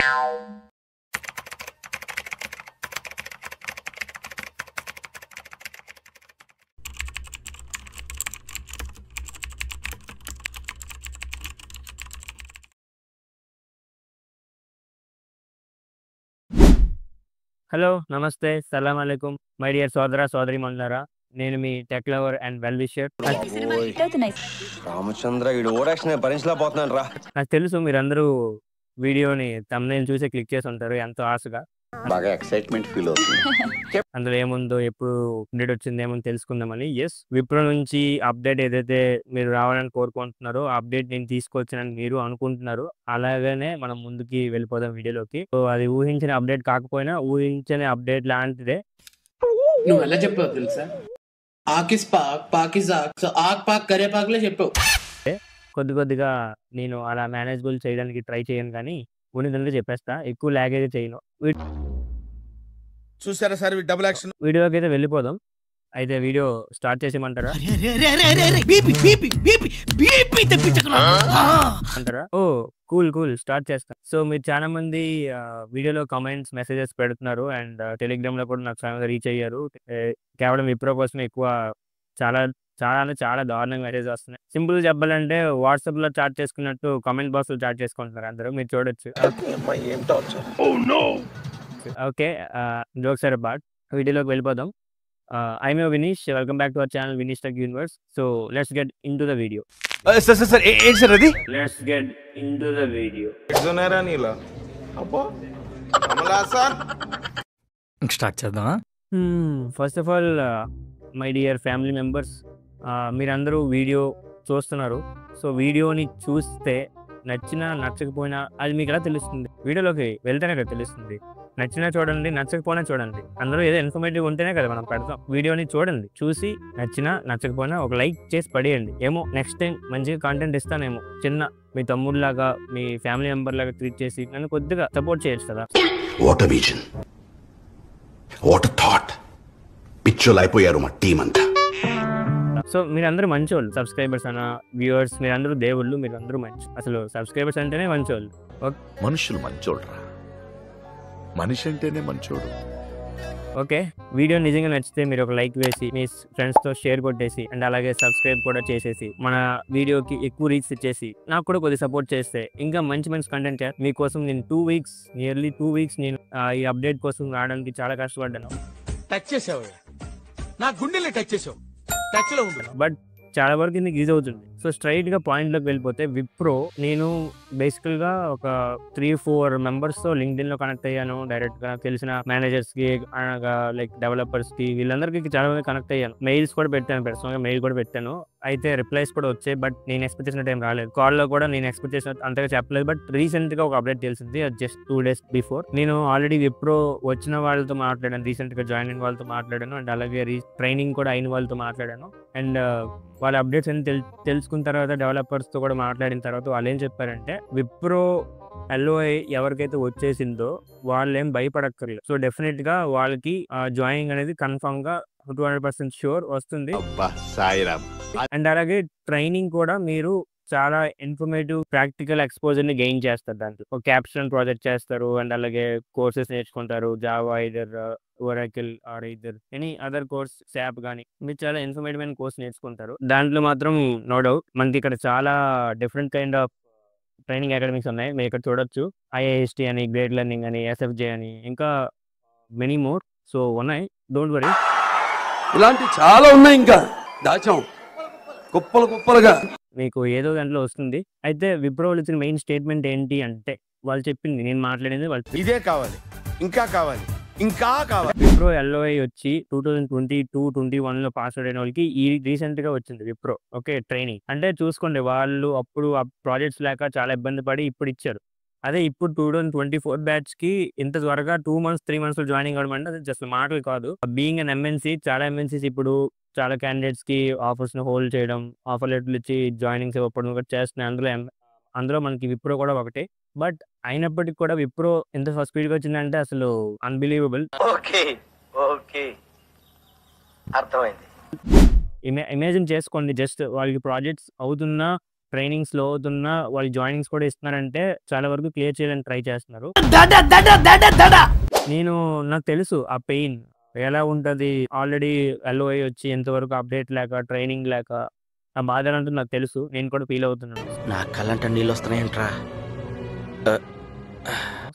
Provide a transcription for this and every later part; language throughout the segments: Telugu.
హలో, నమస్తే, సలాం అలైకుం మై డియర్ సోదర సోదరీమణులారా. నేను మీ tech lover and well wisher. Ramachandra వీడు ఓవరాక్షన్ భరించలేకపోతున్నాను రా. నాకు తెలుసు మీరందరూ వీడియోని థంబ్నెయిల్ చూసి క్లిక్ చేసి ఉంటారు ఎంతో ఆశగా. బాగా ఎక్సైట్మెంట్ ఫీల్ అవుతుంది. అందులో ఏముందో, ఎప్పుడు అప్డేట్ వచ్చింది ఏమని తెలుసుకుందామని. విప్రో నుంచి అప్డేట్ ఏదైతే మీరు రావాలని కోరుకుంటున్నారో ఆ అప్డేట్ నేను తీసుకొచ్చానని మీరు అనుకుంటున్నారు. అలాగనే మనం ముందుకి వెళ్ళిపోదాం వీడియోలోకి. సో అది ఊహించిన అప్డేట్ కాకపోయినా ఊహించని అప్డేట్ లాంటిదే. నువ్వు ఎలా చెప్పావు తెలుసా? ఆకిస్ పాక్ పాకిస్ ఆక్, సో ఆక్ పాక్ కరే పాక్లే చెప్పావు. కొద్దిగా నేను అలా మేనేజబుల్ చేయడానికి ట్రై చేయను, కానీ ఉన్నదంతా చెప్పేస్తా. ఎక్కువ లాగ్ అయితే చేయను. చూసారా సార్ డబుల్ యాక్షన్. వీడియోకి అయితే వెళ్ళిపోదాం. అయితే వీడియో స్టార్ట్ చేసేయమంటారా? అంటారా? ఓ కూల్ స్టార్ట్ చేస్తా. సో మీరు చాలా మంది వీడియోలో కామెంట్స్ మెసేజెస్ పెడుతున్నారు అండ్ టెలిగ్రామ్ లో కూడా నాకు చాలా రీచ్ అయ్యారు. కేవలం విప్రో కోసం ఎక్కువ చాలా చాలా దారుణంగా మెసేజ్ వస్తున్నాయి. సింపుల్ చెప్పాలంటే వాట్సాప్ లో చాట్ చేసుకున్నట్టు కామెంట్ బాక్స్ లో చాట్ చేసుకుంటున్నారు అందరూ, మీరు చూడొచ్చు. ఓకే, జోక్స్ ఆర్ అపార్ట్, వీడియోలోకి వెళ్ళిపోదాం. I'm your Vinish. Welcome back to our channel Vinish Tech Universe. So let's get into the video. Sir ఏంటి సార్ అది? Let's get into the video. ఎగ్జోనేరా నీలా అబ్బా కమలా సార్. స్టార్ట్ చేద్దామా? First of all my dear family members, మీరందరూ వీడియో చూస్తున్నారు. సో వీడియోని చూస్తే నచ్చినా నచ్చకపోయినా అది మీకు ఎలా తెలుస్తుంది? వీడియోలోకి వెళ్తేనే కదా తెలుస్తుంది. నచ్చినా చూడండి, నచ్చకపోయినా చూడండి. అందరూ ఏదో ఇన్ఫర్మేటివ్ ఉంటేనే కదా మనం పెడతాం. వీడియోని చూడండి, చూసి నచ్చినా నచ్చకపోయినా ఒక లైక్ చేసి పడేయండి. ఏమో నెక్స్ట్ టైం మంచిగా కంటెంట్ ఇస్తానేమో. చిన్న మీ తమ్ముళ్ళలాగా, మీ ఫ్యామిలీ మెంబర్ లాగా ట్రీట్ చేసి నన్ను కొద్దిగా సపోర్ట్ చేయొచ్చు కదా. What a vision, what a thought. పిచ్చోలు అయిపోయారు మా టీం అంతా. సో మీరందరూ మంచోళ్ళు, సబ్స్క్రైబర్స్ అన్న వ్యూవర్స్, మీరందరూ దేవుళ్ళు, మీరందరూ మంచి. అసలు సబ్స్క్రైబర్స్ అంటేనే మంచోళ్ళు. మనుషులు మంచోళ్ళరా, మనిషి అంటేనే మంచోడు. ఓకే, వీడియో నిజంగా నచ్చితే మీరు ఒక లైక్ వేసి మీ ఫ్రెండ్స్తో షేర్ కొట్టేసి అండ్ అలాగే సబ్స్క్రైబ్ కూడా చేసేసి మన వీడియోకి ఎక్కువ రీచ్ ఇచ్చేసి నాకు కూడా కొద్దిగా సపోర్ట్ చేస్తే ఇంకా మంచి కంటెంట్ మీకోసం నేను నియర్లీ 2 వీక్స్ నేను ఈ అప్డేట్ కోసం రావడానికి చాలా కష్టపడ్డాను. టచ్ చేసావు, నా గుండెల్ని టచ్ చేసావు. టచ్ లో ఉంది బట్ చాలా వరకు నీకు ఈజీ అవుతుంది. సో స్ట్రైట్ గా పాయింట్ లోకి వెళ్ళిపోతే, విప్రో నేను బేసికల్ గా ఒక 3-4 మెంబర్స్ తో లింక్డ్ఇన్ లో కనెక్ట్ అయ్యాను. డైరెక్ట్ గా తెలిసిన మేనేజర్స్ కి, లైక్ డెవలపర్స్ కి, వీళ్ళందరికీ చాలా మంది కనెక్ట్ అయ్యాను. మెయిల్స్ కూడా పెట్టాను, పర్సనల్ గా మెయిల్ కూడా పెట్టాను. అయితే రిప్లైస్ కూడా వచ్చాయి, బట్ నేను ఎక్స్పెక్ట్ చేసిన టైం రాలేదు. కాల్ లో కూడా నేను ఎక్స్పెక్ట్ చేసిన అంతగా చెప్పలేదు. బట్ రీసెంట్ గా ఒక అప్డేట్ తెలిసింది, జస్ట్ 2 days బిఫోర్. నేను ఆల్రెడీ విప్రో వచ్చిన వాళ్ళతో మాట్లాడాను, రీసెంట్ గా జాయిన్ అయిన వాళ్ళతో మాట్లాడాను అండ్ అలాగే ట్రైనింగ్ కూడా అయిన వాళ్ళతో మాట్లాడాను. అండ్ వాళ్ళ అప్డేట్స్ అన్ని తెలుసుకున్న తర్వాత డెవలపర్స్ తో కూడా మాట్లాడిన తర్వాత వాళ్ళు ఏం చెప్పారంటే, విప్రో LOI ఎవరికైతే వచ్చేసిందో వాళ్ళు ఏం భయపడక్కర్లేదు. సో డెఫినెట్ గా వాళ్ళకి జాయినింగ్ అనేది కన్ఫర్మ్ గా 200% షూర్ వస్తుంది. అండ్ అలాగే ట్రైనింగ్ కూడా మీరు చాలా ఇన్ఫర్మేటివ్ ప్రాక్టికల్ ఎక్స్పోజర్ ని గెయిన్ చేస్తారు. దాంట్లో ఒక క్యాప్స్టోన్ ప్రాజెక్ట్ చేస్తారు అండ్ అలాగే కోర్సెస్ నేర్చుకుంటారు. Java either Oracle or either any other course, SAP కానీ మీరు చాలా ఇన్ఫర్మేటివ్ అయిన కోర్స్ నేర్చుకుంటారు. దాంట్లో మాత్రం నో డౌట్ మనకి ఇక్కడ చాలా different kind of training academics ఉన్నాయి. మీరు ఇక్కడ చూడొచ్చు. IIST అని, గ్రేట్ లెర్నింగ్ అని, SFJ అని, ఇంకా మెనీ మోర్. సో ఉన్నాయి, డోంట్ వరీ. ఇలాంటి చాలా ఉన్నాయి, ఇంకా దాచాం కుప్పలుగా. మీకు ఏదో దాంట్లో వస్తుంది. అయితే విప్రో వాళ్ళు ఇచ్చిన మెయిన్ స్టేట్మెంట్ ఏంటి అంటే, వాళ్ళు చెప్పింది, నేను మాట్లాడింది వాళ్ళు ఇదే కావాలి, ఇంకా కావాలి, ఇంకా కావాలి. విప్రో LOI వచ్చి 2022-21 లో పాస్ అయిన వాళ్ళకి ఈ రీసెంట్ గా వచ్చింది విప్రో. ఓకే, ట్రైనింగ్ అంటే చూసుకోండి, వాళ్ళు అప్పుడు ఆ ప్రాజెక్ట్స్ లేక చాలా ఇబ్బంది పడి ఇప్పుడు ఇచ్చారు. అదే ఇప్పుడు 2024 బ్యాచ్ కి ఇంత త్వరగా 2 months 3 months లో జాయినింగ్ అవ్వడం అంటే అది జస్ట్ మాటలు కాదు. బీయింగ్ అన్ MNC, చాలా MNCs ఇప్పుడు చాలా క్యాండిడేట్స్ కి ఆఫర్స్ ని హోల్డ్ చేయడం, ఆఫర్ లెటర్లు ఇచ్చి జాయినింగ్స్ ఇవ్వడం కూడా చేస్తున్నాయి. అందులో మనకి విప్రో కూడా ఒకటే. బట్ అయినప్పటికీ కూడా విప్రో ఎంత ఫస్ట్ స్పీడ్ గా వచ్చిందంటే అసలు అన్బిలీవబుల్. అర్థమైంది. ఇమాజిన్ చేసుకోండి, జస్ట్ వాళ్ళకి ప్రాజెక్ట్స్ అవుతున్నా ట్రైనింగ్ స్లో అవుతున్నా వాళ్ళు జాయినింగ్స్ కూడా ఇస్తున్నారంటే చాలా వరకు క్లియర్ చేయడానికి ట్రై చేస్తున్నారు. నాకు తెలుసు ఆ పెయిన్ ఎలా ఉంటది. ఆల్రెడీ ఎల్ఓఐ వచ్చి ఎంతవరకు అప్డేట్ లేక, ట్రైనింగ్ లేక ఆ బాధ ఎలా ఉంటుందో నాకు తెలుసు. నేను కూడా ఫీల్ అవుతున్నాను. నా కళ్ళంట నీళ్ళు వస్తున్నాయంట్రా.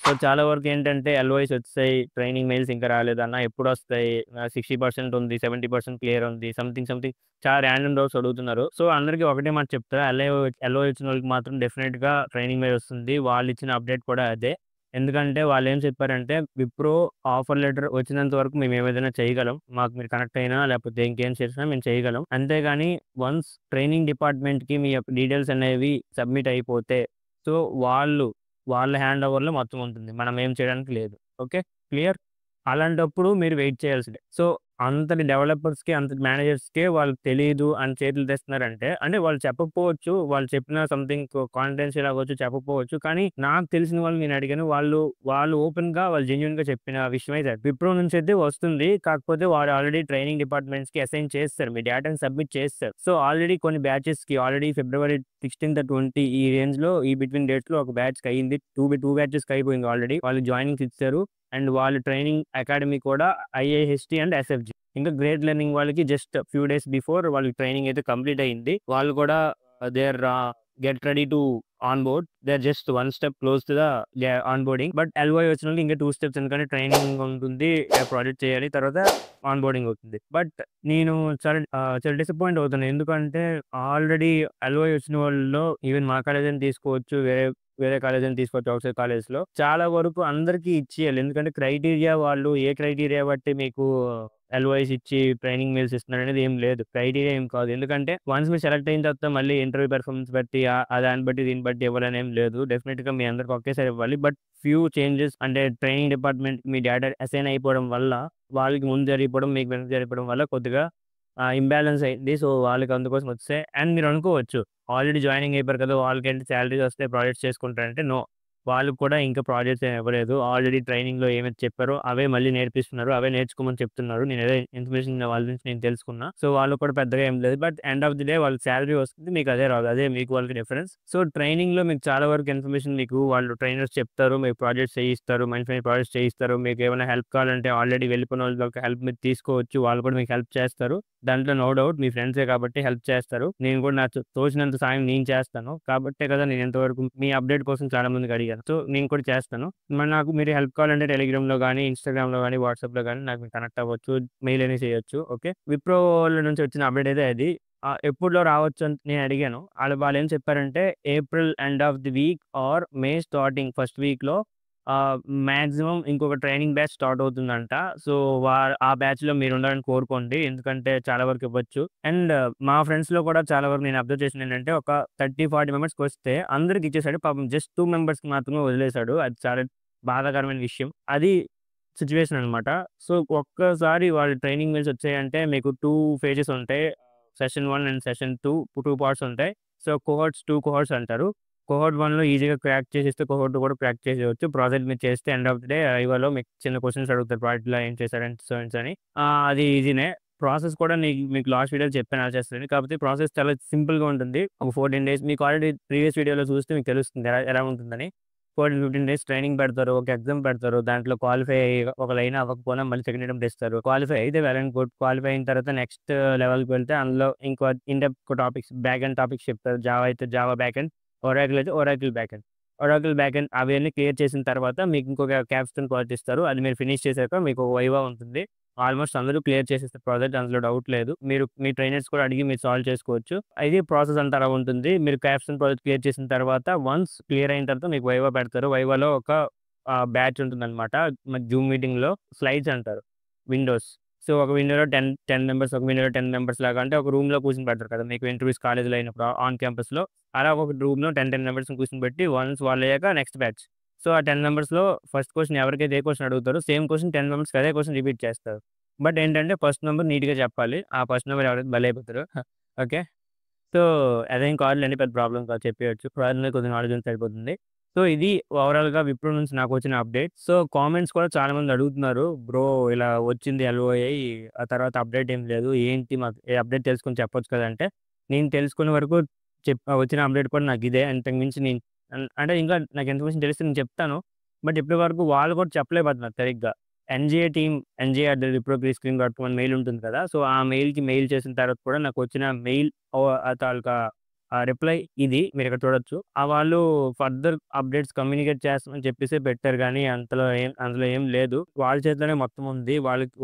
సో చాలా వరకు ఏంటంటే ఎల్ఓఐస్ వచ్చాయి, ట్రైనింగ్ మెయిల్స్ ఇంకా రాలేదన్న, ఎప్పుడు వస్తాయి, 60% ఉంది, 70% క్లియర్ ఉంది, సంథింగ్ చాలా ర్యాండమ్ డౌట్స్ అడుగుతున్నారు. సో అందరికీ ఒకటే మాట చెప్తా, ఎల్ఓఐ వచ్చిన వాళ్ళకి మాత్రం డెఫినెట్ గా ట్రైనింగ్ మెయిల్ వస్తుంది. వాళ్ళు ఇచ్చిన అప్డేట్ కూడా అదే. ఎందుకంటే వాళ్ళు ఏం చెప్పారంటే, విప్రో ఆఫర్ లెటర్ వచ్చినంత వరకు మేము ఏదైనా చేయగలం, మాకు మీరు కనెక్ట్ అయినా లేకపోతే ఇంకేం చేసినా మేము చేయగలం. అంతేగాని వన్స్ ట్రైనింగ్ డిపార్ట్మెంట్ కి మీ డీటెయిల్స్ అనేవి సబ్మిట్ అయిపోతే సో వాళ్ళ హ్యాండ్ ఓవర్లో మొత్తం ఉంటుంది, మనం ఏం చేయడానికి లేదు. Okay, clear. అలాంటప్పుడు మీరు వెయిట్ చేయాల్సిందే. సో అంతటి డెవలపర్స్కి, అంతటి మేనేజర్స్కే వాళ్ళకి తెలియదు అని చేతులు తెస్తున్నారంటే, అంటే వాళ్ళు చెప్పకపోవచ్చు, వాళ్ళు చెప్పిన సంథింగ్ కాన్ఫిడెన్షియల్ అవ్వచ్చు, చెప్పకపోవచ్చు. కానీ నాకు తెలిసిన వాళ్ళు నేను అడిగాను, వాళ్ళు ఓపెన్గా వాళ్ళు జెన్యున్గా చెప్పిన విషయం అయితే విప్రో నుంచి అయితే వస్తుంది. కాకపోతే వాళ్ళు ఆల్రెడీ ట్రైనింగ్ డిపార్ట్మెంట్స్కి అసైన్ చేస్తారు, మీ డేటాని సబ్మిట్ చేస్తారు. సో ఆల్రెడీ కొన్ని బ్యాచెస్కి ఆల్రెడీ February 16th 20 ఈ రేంజ్లో, ఈ బిట్వీన్ డేట్స్లో ఒక బ్యాచ్కి అయ్యింది, టూ బ్యాచెస్కి అయిపోయింది ఆల్రెడీ. వాళ్ళు జాయినింగ్స్ ఇచ్చారు. అండ్ వాళ్ళ ట్రైనింగ్ అకాడమీ కూడా IIHT అండ్ SFG. ఇంకా గ్రేట్ లెర్నింగ్ వాళ్ళకి జస్ట్ ఫ్యూ డేస్ బిఫోర్ వాళ్ళకి ట్రైనింగ్ అయితే కంప్లీట్ అయ్యింది. వాళ్ళు కూడా they are get ready to on board. They are just 1 step close to the onboarding. But LOI వచ్చిన వాళ్ళకి ఇంకా 2 steps, ఎందుకంటే ట్రైనింగ్ ఉంటుంది, ప్రాజెక్ట్ చేయాలి, తర్వాత ఆన్ బోర్డింగ్ అవుతుంది. బట్ నేను చాలా డిసప్పాయింట్ అవుతాను. ఎందుకంటే ఆల్రెడీ ఎల్ఓఐ వచ్చిన వాళ్ళలో ఈవెన్ మా కాలేజ్ అని తీసుకోవచ్చు, వేరే కాలేజ్ అని తీసుకోవచ్చు, అవుట్సైడ్ కాలేజ్లో చాలా వరకు అందరికీ ఇచ్చేయాలి. ఎందుకంటే క్రైటీరియా, వాళ్ళు ఏ క్రైటీరియా బట్టి మీకు ఎల్ఓఐస్ ఇచ్చి ట్రైనింగ్ మెయిల్స్ ఇస్తున్నారు అనేది ఏం లేదు, క్రైటీరియా ఏం కాదు. ఎందుకంటే వన్స్ మీరు సెలెక్ట్ అయిన తర్వాత మళ్ళీ ఇంటర్వ్యూ పెర్ఫార్మెన్స్ బట్టి దాన్ని బట్టి దీన్ని బట్టి ఇవ్వాలని ఏం లేదు. డెఫినెట్గా మీ అందరికి ఒకేసారి ఇవ్వాలి. బట్ ఫ్యూ చేంజెస్, అంటే ట్రైనింగ్ డిపార్ట్మెంట్ మీ డేటా అసైన్ అయిపోవడం వల్ల, వాళ్ళకి ముందు జరిగిపోవడం, మీకు వెనక జరిగిపోవడం వల్ల కొద్దిగా ఇంబ్యాలెన్స్ అయింది. సో వాళ్ళకి అందుకోసం వచ్చాయి. అండ్ మీరు అనుకోవచ్చు, ఆల్రెడీ జాయినింగ్ అయిపోయారు కదా, వాళ్ళకి శాలరీస్ వస్తే ప్రాజెక్ట్స్ చేసుకుంటారంటే, నో, వాళ్ళకి కూడా ఇంకా ప్రాజెక్ట్స్ ఏమి ఇవ్వలేదు. ఆల్రెడీ ట్రైనింగ్లో ఏమైతే చెప్పారో అవే మళ్ళీ నేర్పిస్తున్నారు, అవే నేర్చుకోమని చెప్తున్నారు. నేను ఏదో ఇన్ఫర్మేషన్ వాళ్ళ నుంచి నేను తెలుసుకున్నా. సో వాళ్ళు కూడా పెద్దగా ఏం లేదు. But end of the day వాళ్ళకి శాలరీ వస్తుంది, మీకు అదే రాదు. అదే మీకు వాళ్ళకి డిఫరెన్స్. సో ట్రైనింగ్లో మీకు చాలా వరకు ఇన్ఫర్మేషన్ మీకు వాళ్ళు ట్రైనర్స్ చెప్తారు, మీకు ప్రాజెక్ట్స్ చేయిస్తారు, మంచి ప్రాజెక్ట్స్ చేయిస్తారు. మీకు ఏమైనా హెల్ప్ కావాలంటే ఆల్రెడీ వెళ్ళిపోయిన వాళ్ళకి హెల్ప్ మీరు తీసుకోవచ్చు, వాళ్ళు కూడా మీకు హెల్ప్ చేస్తారు. దాంట్లో నో డౌట్ మీ ఫ్రెండ్సే కాబట్టి హెల్ప్ చేస్తారు. నేను కూడా నాకు తోచినంత సాయం నేను చేస్తాను కాబట్టే కదా నేను ఎంతవరకు మీ అప్డేట్ కోసం చాలా మందికి అడిగాను. సో నేను కూడా చేస్తాను. మరి నాకు మీరు హెల్ప్ కావాలంటే టెలిగ్రామ్లో కానీ, ఇన్స్టాగ్రామ్లో కానీ, వాట్సాప్లో కానీ నాకు కనెక్ట్ అవ్వచ్చు, మెయిల్ అనేది చేయొచ్చు. ఓకే, విప్రో నుంచి వచ్చిన అప్డేట్ అయితే అది ఎప్పుడులో రావచ్చు అని నేను అడిగాను. వాళ్ళు ఏం చెప్పారంటే, April end of the week or May starting first వీక్లో మాక్సిమం ఇంకొక ట్రైనింగ్ బ్యాచ్ స్టార్ట్ అవుతుందంట. సో ఆ బ్యాచ్లో మీరు ఉండాలని కోరుకోండి, ఎందుకంటే చాలా వరకు ఇవ్వచ్చు. అండ్ మా ఫ్రెండ్స్లో కూడా చాలా వరకు నేను అబ్జర్వ్ చేసిన ఏంటంటే, ఒక 30-40 మెంబర్స్కి వస్తే అందరికి ఇచ్చేసాడు, పాపం జస్ట్ 2 మెంబర్స్కి మాత్రమే వదిలేశాడు. అది చాలా బాధాకరమైన విషయం. అది సిచ్యువేషన్ అనమాట. సో ఒక్కసారి వాళ్ళ ట్రైనింగ్ మెయిల్స్ వచ్చాయంటే మీకు 2 phases ఉంటాయి, సెషన్ 1 అండ్ సెషన్ 2 పార్ట్స్ ఉంటాయి. సో కోహోర్ట్స్ 2 కోహోర్ట్స్ అంటారు. కోహోర్ట్ 1లో ఈజీగా క్రాక్ చేసేస్తే కోహోర్ట్ 2 కూడా క్రాక్ చేసేయచ్చు. ప్రాజెక్ట్ మీరు చేస్తే ఎండ్ ఆఫ్ ది డే ఐవాలో మీకు చిన్న క్వశ్చన్స్ అడుగుతారు, ప్రాజెక్ట్లో ఏం చేశారంటే సో అని. అది ఈజీనే. ప్రాసెస్ కూడా మీకు లాస్ట్ వీడియోలో చెప్పాను ఎలా చేస్తారని. కాకపోతే ప్రాసెస్ చాలా సింపుల్గా ఉంటుంది. ఒక 14 days మీకు ఆల్రెడీ ప్రీవియస్ వీడియోలో చూస్తే మీకు తెలుస్తుంది ఎలా ఉంటుందని. 14-15 days ట్రైనింగ్ పెడతారు, ఒక ఎగ్జామ్ పెడతారు. దాంట్లో క్వాలిఫై ఒక లైన్ అవ్వకపోయినా మళ్ళీ సెకండ్ అటెంప్ట్ ఇస్తారు. క్వాలిఫై అయితే వెల్ అండ్ గుడ్. క్వాలిఫై అయిన తర్వాత నెక్స్ట్ లెవెల్కి వెళ్తే అందులో ఇంకో in depth topics, back and topics చెప్తారు. జావా అయితే జావా బ్యాక్ అండ్, ఒరాకిల్ అయితే ఒరాకిల్ బ్యాక్ అండ్ అవన్నీ క్లియర్ చేసిన తర్వాత మీకు ఇంకొక క్యాప్స్టోన్ ప్రాజెక్ట్ ఇస్తారు. అది మీరు ఫినిష్ చేశాక మీకు వైవా ఉంటుంది. ఆల్మోస్ట్ అందరూ క్లియర్ చేసేస్తారు ప్రాజెక్ట్, అందులో డౌట్ లేదు. మీరు మీ ట్రైనర్స్ కూడా అడిగి మీరు సాల్వ్ చేసుకోవచ్చు. ఇది ప్రాసెస్ అంతా అలా ఉంటుంది. మీరు క్యాప్స్టోన్ ప్రాజెక్ట్ క్లియర్ చేసిన తర్వాత వన్స్ క్లియర్ అయిన తర్వాత మీకు వైవా పెడతారు. వైవాలో ఒక బ్యాచ్ ఉంటుందన్నమాట. జూమ్ మీటింగ్లో స్లైడ్స్ అంటారు, విండోస్. సో ఒక విండోలో 10 మెంబర్స్, ఒక విండోలో 10 మెంబర్స్ లాగా, అంటే ఒక రూమ్లో కూర్చొని పెడతారు కదా మీకు ఇంటర్వ్యూస్ కాలేజ్లో అయినప్పుడు ఆన్ క్యాంపస్లో, అలా ఒక రూమ్లో 10 మెంబర్స్ని కూర్చొని పెట్టి వన్స్ వాళ్ళు అయ్యాక నెక్స్ట్ బ్యాచ్. సో ఆ 10 మెంబర్స్లో ఫస్ట్ క్వశ్చన్ ఎవరికైతే ఏ క్వశ్చన్ అడుగుతారో సేమ్ క్వశ్చన్ 10 మెంబర్స్కి అదే క్వశ్చన్ రిపీట్ చేస్తారు. బట్ ఏంటంటే ఫస్ట్ నెంబర్ నీట్గా చెప్పాలి, ఆ ఫస్ట్ నెంబర్ ఎవరైతే బలైపోతారు. ఓకే, సో అదేం కాదులేండి, పెద్ద ప్రాబ్లం కాదు, చెప్పేయచ్చు. ప్రాబ్లం కొద్దిగా నాలెడ్జ్ ఉంటే సరిపోతుంది. సో ఇది ఓవరాల్గా విప్రో నుంచి నాకు వచ్చిన అప్డేట్. సో కామెంట్స్ కూడా చాలా మంది అడుగుతున్నారు, బ్రో ఇలా వచ్చింది ఎల్ఓఐ, ఆ తర్వాత అప్డేట్ ఏం లేదు, ఏంటి మాకు ఏ అప్డేట్ తెలుసుకొని చెప్పొచ్చు కదంటే, నేను తెలుసుకునే వరకు వచ్చిన అప్డేట్ కూడా నాకు ఇదే. అంతకు మించి నేను అంటే ఇంకా నాకు ఇన్ఫర్మేషన్ తెలిస్తే నేను చెప్తాను. బట్ ఇప్పటి వరకు వాళ్ళు కూడా చెప్పలేకపోతున్నారు సరిగ్గా. ఎన్‌జీఏ టీమ్ NJ@wiprogreenscreen.com అని మెయిల్ ఉంటుంది కదా! సో, ఆ మెయిల్‌కి మెయిల్ చేసిన తర్వాత కూడా నాకు వచ్చిన మెయిల్ తాలూకా రిప్లై ఇది మీరిక్కడ చూడొచ్చు. వాళ్ళు ఫర్దర్ అప్డేట్స్ కమ్యూనికేట్ చేస్తామని చెప్పేసే పెట్టారు గానీ అందులో ఏం లేదు. వాళ్ళ చేతిలోనే మొత్తం ఉంది.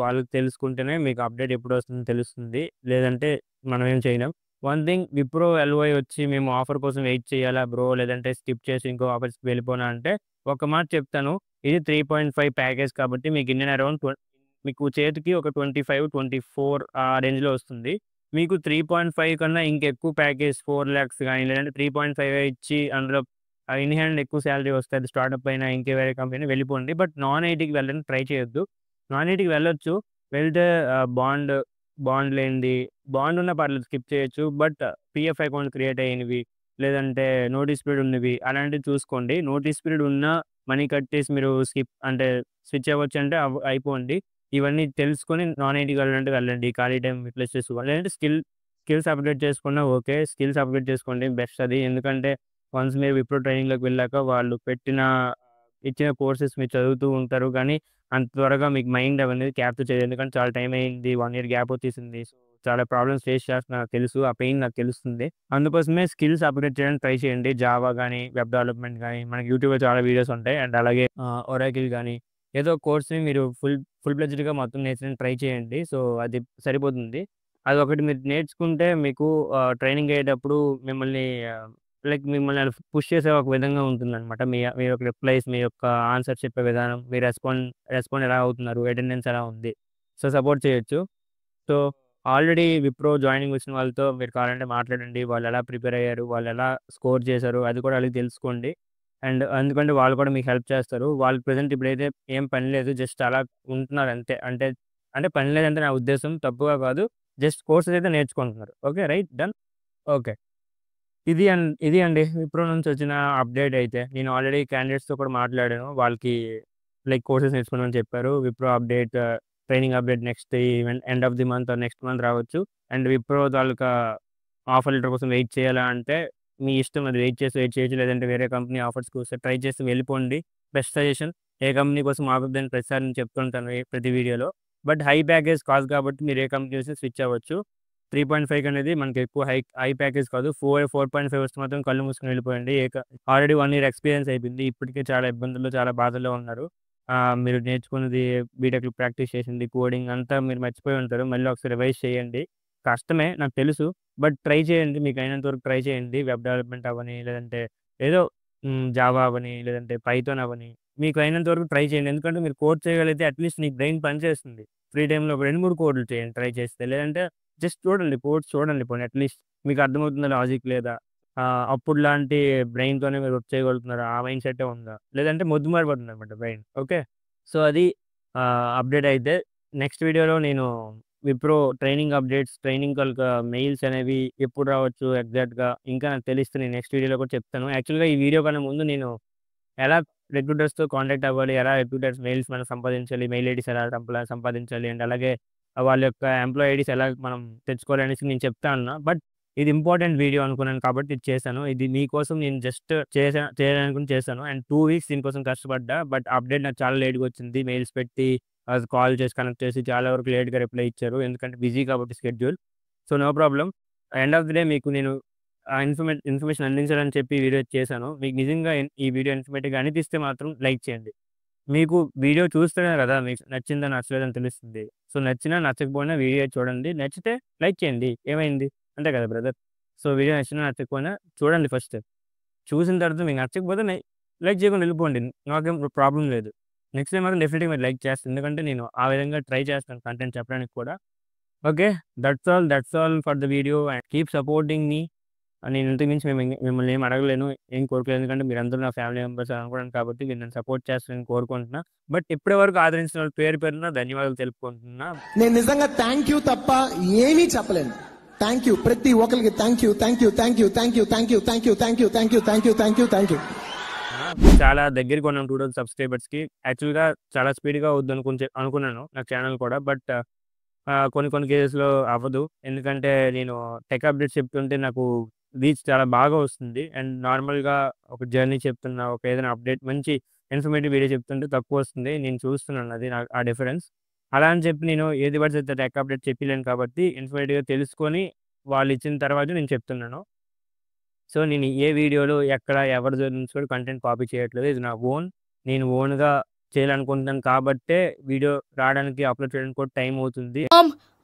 వాళ్ళకి తెలుసుకుంటేనే మీకు అప్డేట్ ఎప్పుడొస్తుందో తెలుస్తుంది. లేదంటే మనం ఏం చేయలేం. వన్ థింగ్ విప్రో ఎల్‌ఓఐ వచ్చి మేము ఆఫర్ కోసం వెయిట్ చేయాలా బ్రో, లేదంటే స్కిప్ చేసి ఇంకో ఆఫర్స్‌కి వెళ్ళిపోనా అంటే, ఒక మాట చెప్తాను. ఇది 3.5 ప్యాకేజ్ కాబట్టి మీకు ఇన్ అండ్ అరౌండ్ మీకు చేతికి ఒక 25, 24 ఆ రేంజ్‌లో వస్తుంది. మీకు 3.5 కన్నా ఇంకెక్కువ ప్యాకేజ్ 4,00,000 గాని, లేదంటే 3.5 ఇచ్చి అందులో ఇన్ హ్యాండ్ ఎక్కువ సాలరీ వస్తే అది స్టార్టప్ అయినా ఇంకే వేరే కంపెనీ వెళ్ళిపోండి. బట్ నాన్ ఐటీకి వెళ్ళడానికి ట్రై చేయొద్దు. నాన్ ఐటీకి వెళ్ళొచ్చు. వెళ్తే బాండ్ లేనిది, బాండ్ ఉన్నా పర్లేదు స్కిప్ చేయొచ్చు. బట్ పీఎఫ్ అకౌంట్ క్రియేట్ అయ్యినవి, లేదంటే నోటీస్ పీరియడ్ ఉన్నవి అలాంటివి చూసుకోండి. నోటీస్ పీరియడ్ ఉన్నా మనీ కట్టేసి మీరు స్విచ్ అవ్వచ్చంటే అయిపోండి. ఇవన్నీ తెలుసుకొని నాన్ ఐటీకి వెళ్ళాలంటే వెళ్ళండి. ఖాళీ టైం యూటిలైజ్ చేసుకోవాలి. లేదంటే స్కిల్స్ అప్‌గ్రేడ్ చేసుకున్నా ఓకే. స్కిల్స్ అప్‌గ్రేడ్ చేసుకోండి బెస్ట్ అది. ఎందుకంటే వన్స్ మీరు విప్రో ట్రైనింగ్‌లోకి వెళ్ళాక వాళ్ళు ఇచ్చిన కోర్సెస్ మీరు చదువుతూ ఉంటారు. కానీ అంత త్వరగా మీకు మైండ్ అవనేది క్యాప్చర్ చేయదు. ఎందుకంటే చాలా టైం అయింది. 1 ఇయర్ గ్యాప్ వచ్చేసింది. సో, చాలా ప్రాబ్లమ్స్ ఫేస్ చేస్తున్నారు నాకు తెలుసు. ఆ పెయిన్ నాకు తెలుస్తుంది. అందుకోసమే స్కిల్స్ అప్‌గ్రేడ్ చేయడానికి ట్రై చేయండి. జావా గానీ, వెబ్ డెవలప్‌మెంట్ గానీ, మనకి యూట్యూబ్‌లో చాలా వీడియోస్ ఉంటాయి. అండ్ అలాగే ఒరాకిల్ గానీ, ఏదో కోర్స్‌ని మీరు ఫుల్ ఫ్లెడ్జ్డ్‌గా మొత్తం నేర్చడానికి ట్రై చేయండి. సో, అది సరిపోతుంది. అదొకటి మీరు నేర్చుకుంటే మీకు ట్రైనింగ్ అయ్యేటప్పుడు మిమ్మల్ని మిమ్మల్ని పుష్ చేసే ఒక విధంగా ఉంటుందన్నమాట. మీ యొక్క రిప్లైస్, మీ యొక్క ఆన్సర్ చెప్పే విధానం, మీ రెస్పాండ్ ఎలా అవుతున్నారు, అటెండెన్స్ ఎలా ఉంది. సో, సపోర్ట్ చేయొచ్చు. సో, ఆల్రెడీ విప్రో జాయినింగ్ వచ్చిన వాళ్ళతో మీరు కావాలంటే మాట్లాడండి. వాళ్ళు ఎలా ప్రిపేర్ అయ్యారు, వాళ్ళు ఎలా స్కోర్ చేశారు అది కూడా అడిగి తెలుసుకోండి. అండ్ ఎందుకంటే వాళ్ళు కూడా మీకు హెల్ప్ చేస్తారు. వాళ్ళు ప్రెజెంట్ ఇప్పుడైతే ఏం పని లేదు. జస్ట్ అలా ఉంటున్నారు అంతే. అంటే పని లేదంటే నా ఉద్దేశ్యం తప్పుగా కాదు. జస్ట్ కోర్సెస్ అయితే నేర్చుకుంటున్నారు. ఓకే. రైట్. డన్. ఓకే. ఇది అండి విప్రో నుంచి వచ్చిన అప్డేట్ అయితే. నేను ఆల్రెడీ క్యాండిడేట్స్‌తో కూడా మాట్లాడాను. వాళ్ళకి కోర్సెస్ నేర్చుకోమని చెప్పారు. Wipro training update next end of the month or next month రావచ్చు. అండ్ విప్రో తాలూకా ఆఫర్ లెటర్ కోసం వెయిట్ చేయాలా అంటే మీ ఇష్టం. అది వెయిట్ చేయొచ్చు. లేదంటే వేరే కంపెనీ ఆఫర్స్‌కి వస్తే ట్రై చేసి వెళ్ళిపోండి. Best suggestion. ఏ కంపెనీ కోసం ఆగొద్దని ప్రతిసారి నేను చెప్తుంటాను ప్రతి వీడియోలో. బట్ హై ప్యాకేజ్ కాదు కాబట్టి మీరు ఏ కంపెనీ చూసినా స్విచ్ అవ్వచ్చు. 3.5 అనేది మనకి ఎక్కువ హై ప్యాకేజ్ కాదు. 4.5 వస్తే మాత్రం కళ్ళు మూసుకొని వెళ్ళిపోయండి. ఆల్రెడీ 1 ఇయర్ ఎక్స్‌పీరియన్స్ అయిపోయింది. ఇప్పటికే చాలా ఇబ్బందుల్లో, చాలా బాధల్లో ఉన్నారు. మీరు నేర్చుకున్నది బీటెక్‌లో ప్రాక్టీస్ చేసింది, కోడింగ్ అంతా మీరు మర్చిపోయి ఉంటారు. మళ్ళీ ఒకసారి రివైజ్ చేయండి. కష్టమే నాకు తెలుసు. బట్ ట్రై చేయండి. మీకు అయినంత వరకు ట్రై చేయండి. వెబ్ డెవలప్‌మెంట్ అవ్వని, లేదంటే ఏదో జావా అవ్వని, లేదంటే పైథాన్ అవ్వని, మీకు అయినంత వరకు ట్రై చేయండి. ఎందుకంటే మీరు కోడ్ చేయగలిగితే అట్‌లీస్ట్ మీ బ్రెయిన్ పనిచేస్తుంది. ఫ్రీ టైమ్‌లో ఒక 2, 3 కోడ్లు చేయండి ట్రై చేస్తే. లేదంటే జస్ట్ చూడండి. కోడ్స్ చూడండి పోనీ అట్‌లీస్ట్. మీకు అర్థమవుతుందా లాజిక్ లేదా? అప్పుడులాంటి బ్రెయిన్‌తోనే మీరు వర్క్ చేయగలుగుతున్నారా? ఆ మైండ్ సెట్టే ఉందా? లేదంటే మొద్దుమారిపోతుందన్నమాట బ్రెయిన్. ఓకే. సో, అది అప్డేట్ అయితే. నెక్స్ట్ వీడియోలో నేను విప్రో ట్రైనింగ్ అప్డేట్స్, ట్రైనింగ్ తాలూకా మెయిల్స్ అనేవి ఎప్పుడు రావచ్చు ఎగ్జాక్ట్‌గా ఇంకా నాకు తెలిస్తే నేను నెక్స్ట్ వీడియోలో కూడా చెప్తాను. యాక్చువల్‌గా ఈ వీడియో కన్నా ముందు నేను ఎలా రిక్రూటర్స్‌తో కాంటాక్ట్ అవ్వాలి, ఎలా రిక్రూటర్స్ మెయిల్స్ మనం సంపాదించాలి, మెయిల్ ఐడీస్ ఎలా సంపాదించాలి అండ్ అలాగే వాళ్ళ యొక్క ఎంప్లాయీ ఐడీస్ ఎలా మనం తెచ్చుకోవాలి అనేసి నేను చెప్తా అన్నా. బట్ ఇది ఇంపార్టెంట్ వీడియో అనుకున్నాను కాబట్టి ఇది చేశాను. ఇది మీకోసం నేను జస్ట్ చేయాలనుకుని చేశాను. అండ్ 2 వీక్స్ దీనికోసం కష్టపడ్డా. బట్ అప్డేట్ నాకు చాలా లేట్‌గా వచ్చింది. మెయిల్స్ పెట్టి, కాల్ చేసి కనెక్ట్ చేసి చాలా వరకు లేట్‌గా రిప్లై ఇచ్చారు. ఎందుకంటే బిజీ కాబట్టి schedule. So, no problem. End of the day మీకు నేను ఇన్ఫర్మేషన్ అందించాలని చెప్పి వీడియో చేశాను. మీకు నిజంగా ఈ వీడియో ఇన్ఫర్మేటివ్‌గా అనిపిస్తే మాత్రం లైక్ చేయండి. మీకు వీడియో చూస్తేనే కదా మీకు నచ్చిందా, నచ్చలేదని తెలుస్తుంది. సో, నచ్చినా, నచ్చకపోయినా వీడియో చూడండి. నచ్చితే లైక్ చేయండి. ఏమైంది? అంతే కదా బ్రదర్. సో, వీడియో నచ్చినా, నచ్చకపోయినా చూడండి ఫస్ట్. చూసిన తర్వాత మీకు నచ్చకపోతే లైక్ చేయకుండా వెళ్ళిపోండి. నాకేం ప్రాబ్లమ్ లేదు. నెక్స్ట్ టైమ్ మాత్రం డెఫినిట్‌గా మీరు లైక్ చేస్తారు. ఎందుకంటే నేను ఆ విధంగా ట్రై చేస్తాను కంటెంట్ చెప్పడానికి కూడా. Okay. That's all for the video and keep supporting మీ. నేను ఇంతకు మించి మిమ్మల్ని ఏమి అడగలేను. ఏం కోరుకోలేదు. ఎందుకంటే మీరందరూ నా ఫ్యామిలీ మెంబర్స్ అనుకోవడం కాబట్టి మీరు నన్ను సపోర్ట్ చేస్తారని కోరుకుంటున్నా. బట్ ఇప్పటి వరకు ఆదరించిన వాళ్ళ పేరున ధన్యవాదాలు తెలుపుకుంటున్నా. నేను నిజంగా థ్యాంక్ యూ తప్ప ఏమీ చెప్పలేను. థ్యాంక్ యూ ప్రతి ఒక్కరికి. Thank you. చాలా దగ్గరికి ఉన్నాం 2000 సబ్స్క్రైబర్స్‌కి. యాక్చువల్‌గా చాలా స్పీడ్‌గా అవుద్ది అనుకున్నాను నా ఛానల్ కూడా. బట్ కొన్ని కేసెస్‌లో అవ్వదు. ఎందుకంటే నేను టెక్ అప్డేట్స్ చెప్తుంటే నాకు రీచ్ చాలా బాగా వస్తుంది. అండ్ నార్మల్‌గా ఒక జర్నీ చెప్తున్నా, ఒక ఏదైనా అప్డేట్ మంచి ఇన్ఫర్మేటివ్ వీడియో చెప్తుంటే తక్కువొస్తుంది. నేను చూస్తున్నాను అది నాకు ఆ డిఫరెన్స్. అలా అని చెప్పి నేను ఏది పడితే అది టెక్ అప్డేట్ చెప్పలేను కాబట్టి ఇన్ఫర్మేటివ్‌గా తెలుసుకొని వాళ్ళిచ్చిన తర్వాత నేను చెప్తున్నాను. సో, నేను ఏ వీడియోలో ఎక్కడ ఎవరి నుంచి కూడా కంటెంట్ కాపీ చేయట్లేదు. ఇది నా ఓన్. నేను ఓన్‌గా చేయాలనుకుంటున్నాను కాబట్టే వీడియో రావడానికి, అప్‌లోడ్ చేయడానికి కూడా టైం అవుతుంది.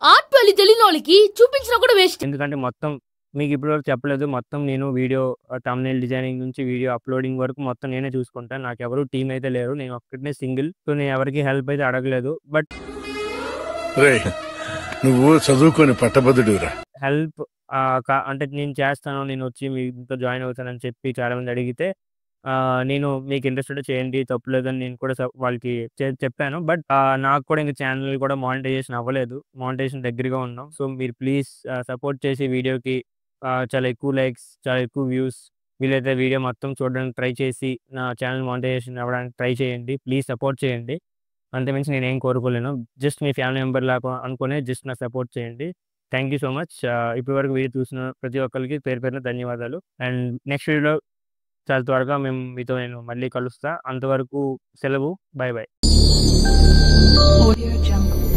ఆర్ట్ వాల్యూ తెలియని వాళ్ళకి చూపించినా కూడా వేస్ట్. ఎందుకంటే మొత్తం మీకు ఇప్పటివరకు చెప్పలేదు. మొత్తం నేను వీడియో థంబ్‌నెయిల్ డిజైనింగ్ నుంచి వీడియో అప్‌లోడింగ్ వరకు మొత్తం నేనే చూసుకుంటాను. నాకెవరు టీమ్ అయితే లేరు. నేను ఒక్కడినే సింగిల్. సో, నేను ఎవరికీ హెల్ప్ అయితే అడగలేదు. బట్ నువ్వు చదువుకొని పట్టభద్రుడురా. హెల్ప్ అంటే నేను చేస్తాను. నేనొచ్చి మీతో జాయిన్ అవుతానని చెప్పి చాలామంది అడిగితే నేను మీకు ఇంట్రెస్ట్ ఉంటే చేయండి, తప్పులేదని నేను కూడా వాళ్ళకి చెప్పాను. బట్ నాకు కూడా ఇంక ఛానల్ కూడా మానిటైజేషన్ అవ్వలేదు. మానిటైజేషన్ దగ్గరగా ఉన్నాం. సో, మీరు ప్లీజ్ సపోర్ట్ చేసి వీడియోకి చాలా ఎక్కువ లైక్స్, చాలా ఎక్కువ వ్యూస్, వీలైతే వీడియో మొత్తం చూడడానికి ట్రై చేసి నా ఛానల్ మానిటైజేషన్ అవ్వడానికి ట్రై చేయండి. ప్లీజ్ సపోర్ట్ చేయండి. అంతకుమించి నేనేం కోరుకోలేను. జస్ట్ మీ ఫ్యామిలీ మెంబర్ లాగా అనుకునే జస్ట్ నాకు సపోర్ట్ చేయండి. Thank you so much. ఇప్పటివరకు వీడియో చూసిన ప్రతి ఒక్కరికి పేరు పేరున ధన్యవాదాలు. అండ్ నెక్స్ట్ వీడియోలో చాలా త్వరగా మీతో నేను మళ్ళీ కలుస్తా. అంతవరకు సెలవు. By by. Audio Jungle.